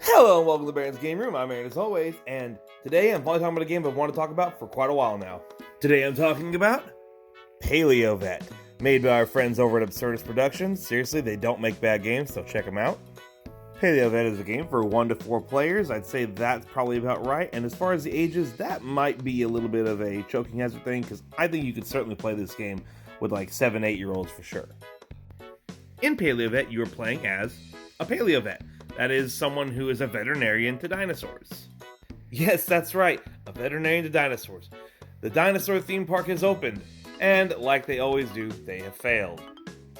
Hello and welcome to Baron's Game Room. I'm Aaron as always, and today I'm finally talking about a game I've wanted to talk about for quite a while now. Today I'm talking about Paleo+Vet, made by our friends over at Absurdist Productions. Seriously, they don't make bad games, so check them out. Paleo+Vet is a game for 1 to 4 players. I'd say that's probably about right, and as far as the ages, that might be a little bit of a choking hazard thing, because I think you could certainly play this game with like 7, 8-year-olds for sure. In Paleo+Vet, you are playing as a Paleo+Vet. That is someone who is a veterinarian to dinosaurs. Yes, that's right, a veterinarian to dinosaurs. The dinosaur theme park has opened, and like they always do, they have failed.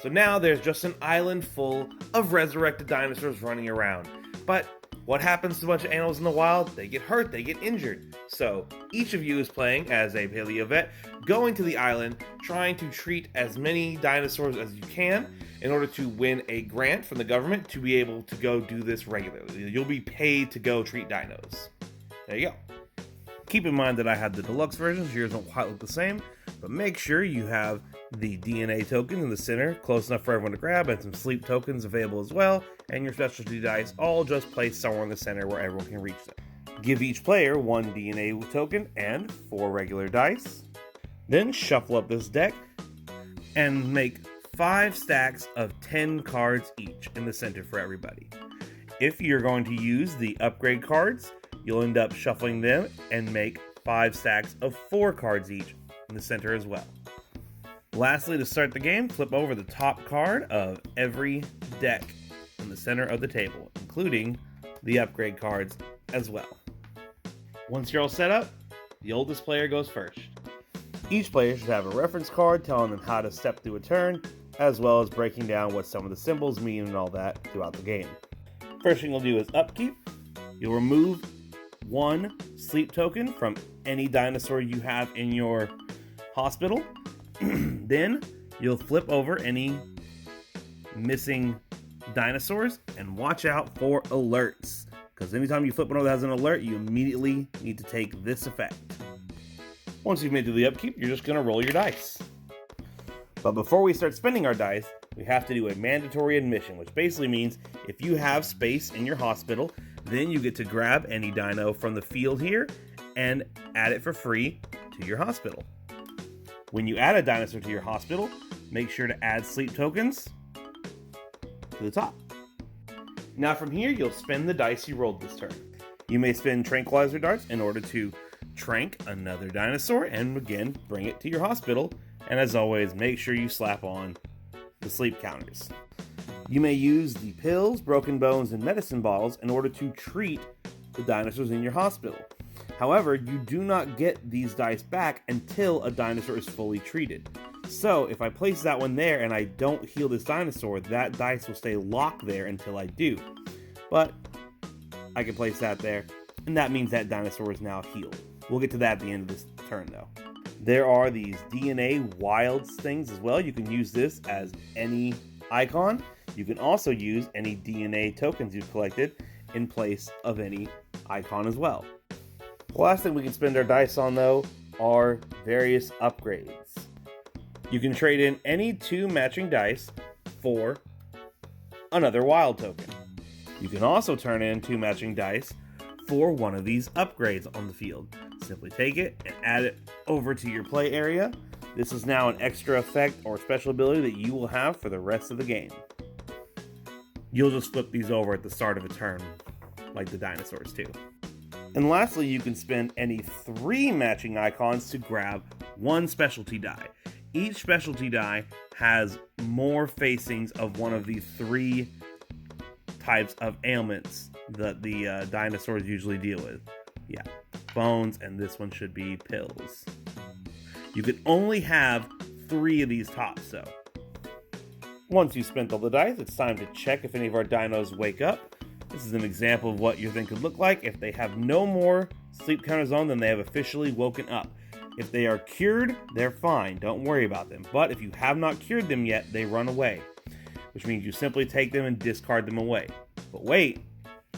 So now there's just an island full of resurrected dinosaurs running around. But what happens to a bunch of animals in the wild? They get hurt, they get injured. So each of you is playing as a Paleo+Vet, going to the island, trying to treat as many dinosaurs as you can, in order to win a grant from the government to be able to go do this regularly. You'll be paid to go treat dinos. There you go. Keep in mind that I had the deluxe versions. Yours don't quite look the same, but make sure you have the DNA tokens in the center, close enough for everyone to grab, and some sleep tokens available as well, and your specialty dice all just placed somewhere in the center where everyone can reach them. Give each player 1 DNA token and 4 regular dice. Then shuffle up this deck and make 5 stacks of 10 cards each in the center for everybody. If you're going to use the upgrade cards, you'll end up shuffling them and make 5 stacks of 4 cards each in the center as well. Lastly, to start the game, flip over the top card of every deck in the center of the table, including the upgrade cards as well. Once you're all set up, the oldest player goes first. Each player should have a reference card telling them how to step through a turn, as well as breaking down what some of the symbols mean and all that throughout the game. First thing you'll do is upkeep. You'll remove 1 sleep token from any dinosaur you have in your hospital. Then you'll flip over any missing dinosaurs and watch out for alerts, because anytime you flip one over that has an alert, you immediately need to take this effect. Once you've made it to the upkeep, you're just going to roll your dice. But before we start spending our dice, we have to do a mandatory admission, which basically means if you have space in your hospital, then you get to grab any dino from the field here and add it for free to your hospital. When you add a dinosaur to your hospital, make sure to add sleep tokens to the top. Now from here, you'll spend the dice you rolled this turn. You may spend tranquilizer darts in order to trank another dinosaur and again bring it to your hospital. And as always, make sure you slap on the sleep counters. You may use the pills, broken bones, and medicine bottles in order to treat the dinosaurs in your hospital. However, you do not get these dice back until a dinosaur is fully treated. So, if I place that one there and I don't heal this dinosaur, that dice will stay locked there until I do. But I can place that there, and that means that dinosaur is now healed. We'll get to that at the end of this turn, though. There are these DNA wilds things as well. You can use this as any icon. You can also use any DNA tokens you've collected in place of any icon as well. The last thing we can spend our dice on, though, are various upgrades. You can trade in any 2 matching dice for another wild token. You can also turn in 2 matching dice for one of these upgrades on the field. Simply take it and add it over to your play area. This is now an extra effect or special ability that you will have for the rest of the game. You'll just flip these over at the start of a turn, like the dinosaurs do. And lastly, you can spend any 3 matching icons to grab 1 specialty die. Each specialty die has more facings of one of the 3 types of ailments that the dinosaurs usually deal with. Yeah, bones, and this one should be pills. You can only have 3 of these tops, though. Once you've spent all the dice, it's time to check if any of our dinos wake up. This is an example of what your thing could look like. If they have no more sleep counters on, then they have officially woken up. If they are cured, they're fine. Don't worry about them. But if you have not cured them yet, they run away, which means you simply take them and discard them away. But wait,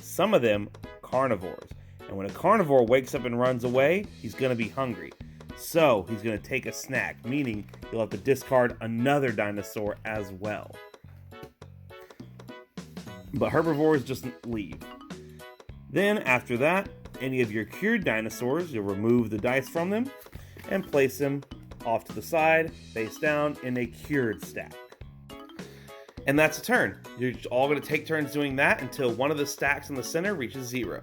some of them are carnivores. And when a carnivore wakes up and runs away, he's going to be hungry. So he's going to take a snack, meaning you'll have to discard another dinosaur as well. But herbivores just leave. Then after that, any of your cured dinosaurs, you'll remove the dice from them and place them off to the side, face down, in a cured stack. And that's a turn. You're all going to take turns doing that until one of the stacks in the center reaches 0.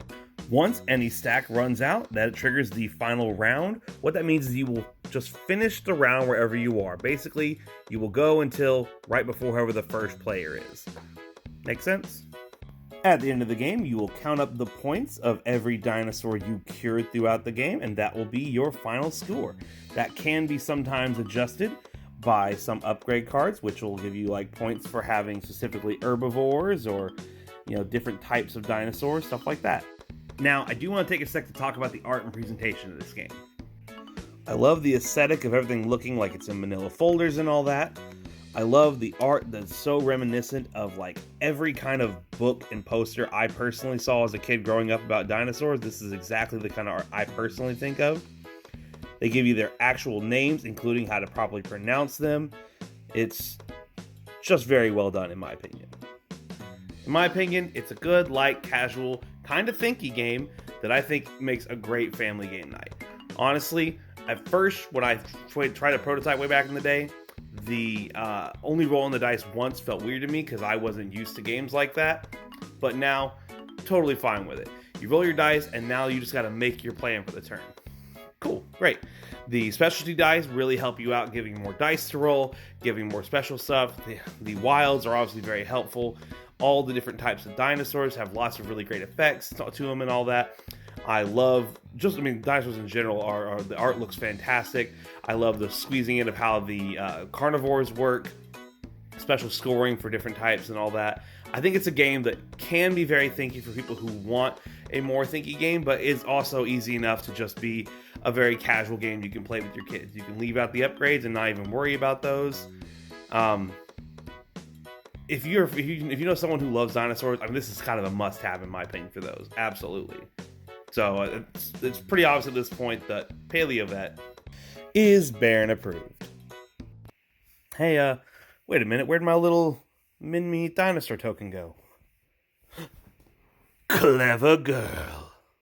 Once any stack runs out, that triggers the final round. What that means is you will just finish the round wherever you are. Basically, you will go until right before whoever the first player is. Make sense? At the end of the game, you will count up the points of every dinosaur you cured throughout the game, and that will be your final score. That can be sometimes adjusted by some upgrade cards, which will give you like points for having specifically herbivores or, different types of dinosaurs, stuff like that. Now, I do want to take a sec to talk about the art and presentation of this game. I love the aesthetic of everything looking like it's in manila folders and all that. I love the art that's so reminiscent of like every kind of book and poster I personally saw as a kid growing up about dinosaurs. This is exactly the kind of art I personally think of. They give you their actual names, including how to properly pronounce them. It's just very well done, in my opinion. In my opinion, it's a good, light, casual, kind of thinky game that I think makes a great family game night. Honestly, at first, when I tried to prototype way back in the day, the only rolling the dice once felt weird to me because I wasn't used to games like that. But now, totally fine with it. You roll your dice, and now you just got to make your plan for the turn. Cool, great. The specialty dice really help you out, giving more dice to roll, giving more special stuff. The wilds are obviously very helpful. All the different types of dinosaurs have lots of really great effects to them and all that. I love, dinosaurs in general, the art looks fantastic. I love the squeezing in of how the carnivores work, special scoring for different types and all that. I think it's a game that can be very thinky for people who want a more thinky game, but is also easy enough to just be a very casual game you can play with your kids. You can leave out the upgrades and not even worry about those. If you know someone who loves dinosaurs, this is kind of a must-have in my opinion for those. Absolutely. So it's pretty obvious at this point that Paleo+Vet is Baron approved. Hey, wait a minute. Where'd my little Min-Me dinosaur token go? Clever girl.